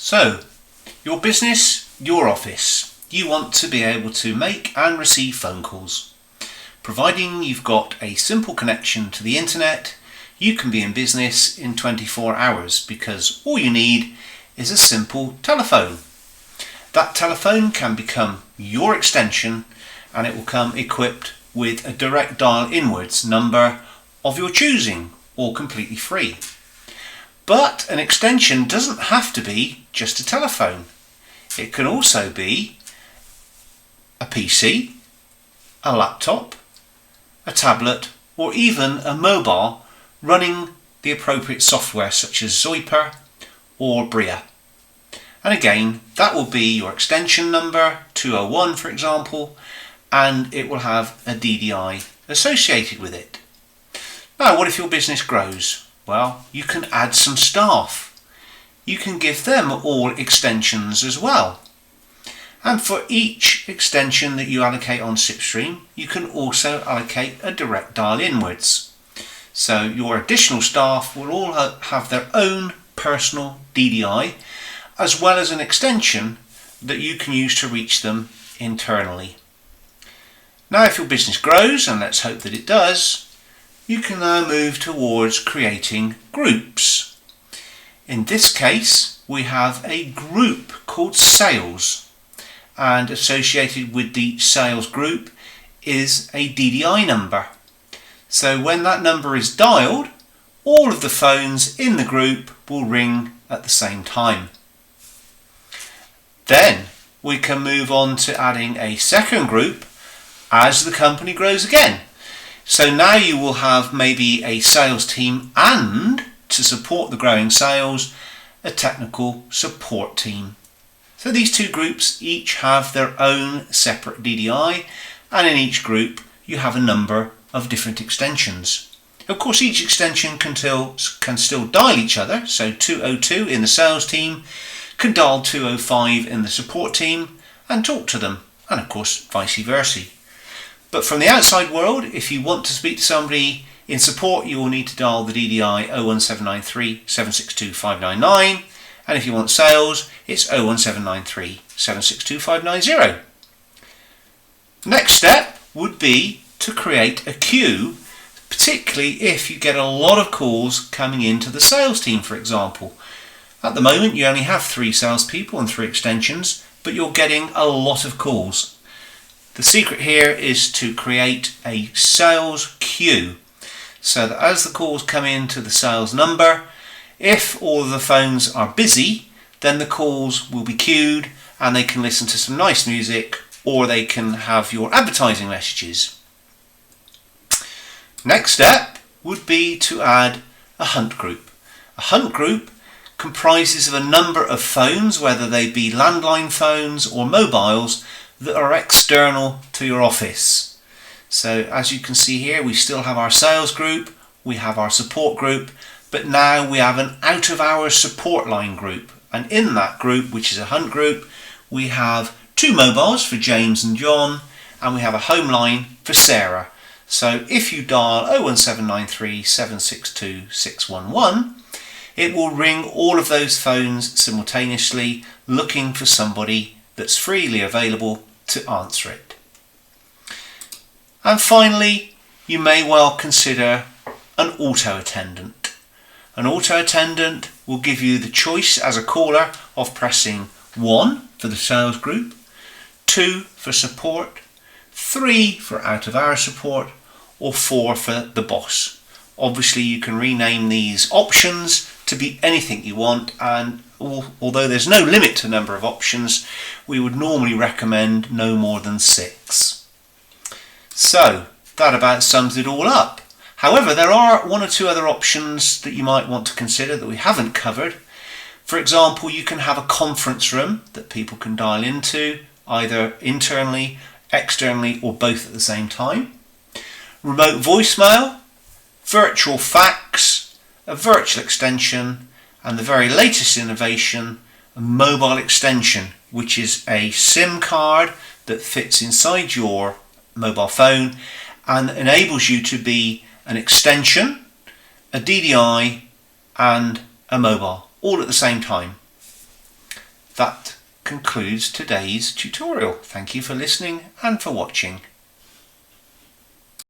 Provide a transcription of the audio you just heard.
So, your business, your office, you want to be able to make and receive phone calls. Providing you've got a simple connection to the internet, you can be in business in 24 hours because all you need is a simple telephone. That telephone can become your extension and it will come equipped with a direct dial inwards number of your choosing, or completely free. But an extension doesn't have to be just a telephone. It can also be a PC, a laptop, a tablet, or even a mobile running the appropriate software such as Zoiper or Bria. And again, that will be your extension number, 201 for example, and it will have a DDI associated with it. Now, what if your business grows? Well, you can add some staff. You can give them all extensions as well. And for each extension that you allocate on SipStream, you can also allocate a direct dial inwards. So your additional staff will all have their own personal DDI, as well as an extension that you can use to reach them internally. Now, if your business grows, and let's hope that it does, you can now move towards creating groups. In this case, we have a group called Sales, and associated with the sales group is a DDI number. So when that number is dialed, all of the phones in the group will ring at the same time. Then we can move on to adding a second group as the company grows again. So now you will have maybe a sales team and, to support the growing sales, a technical support team. So these two groups each have their own separate DDI, and in each group you have a number of different extensions. Of course, each extension can still dial each other, so 202 in the sales team can dial 205 in the support team and talk to them, and of course vice versa. But from the outside world, if you want to speak to somebody in support, you will need to dial the DDI 01793 762 599, and if you want sales, it's 01793 762 590. Next step would be to create a queue, particularly if you get a lot of calls coming into the sales team, for example. At the moment, you only have 3 salespeople and 3 extensions, but you're getting a lot of calls. The secret here is to create a sales queue, so that as the calls come into the sales number, if all of the phones are busy, then the calls will be queued and they can listen to some nice music, or they can have your advertising messages. Next step would be to add a hunt group. A hunt group comprises of a number of phones, whether they be landline phones or mobiles, that are external to your office. So as you can see here, we still have our sales group, we have our support group, but now we have an out of hours support line group. And in that group, which is a hunt group, we have 2 mobiles for James and John, and we have a home line for Sarah. So if you dial 01793 762 611, it will ring all of those phones simultaneously, looking for somebody that's freely available to answer it. And finally, you may well consider an auto attendant. An auto attendant will give you the choice as a caller of pressing 1 for the sales group, 2 for support, 3 for out of hours support, or 4 for the boss. Obviously you can rename these options to be anything you want, and although there's no limit to the number of options, we would normally recommend no more than 6. So that about sums it all up. However, there are 1 or 2 other options that you might want to consider that we haven't covered. For example, you can have a conference room that people can dial into, either internally, externally, or both at the same time. Remote voicemail, virtual fax, a virtual extension, and the very latest innovation, a mobile extension, which is a SIM card that fits inside your mobile phone and enables you to be an extension, a DDI, and a mobile, all at the same time. that concludes today's tutorial. Thank you for listening and for watching.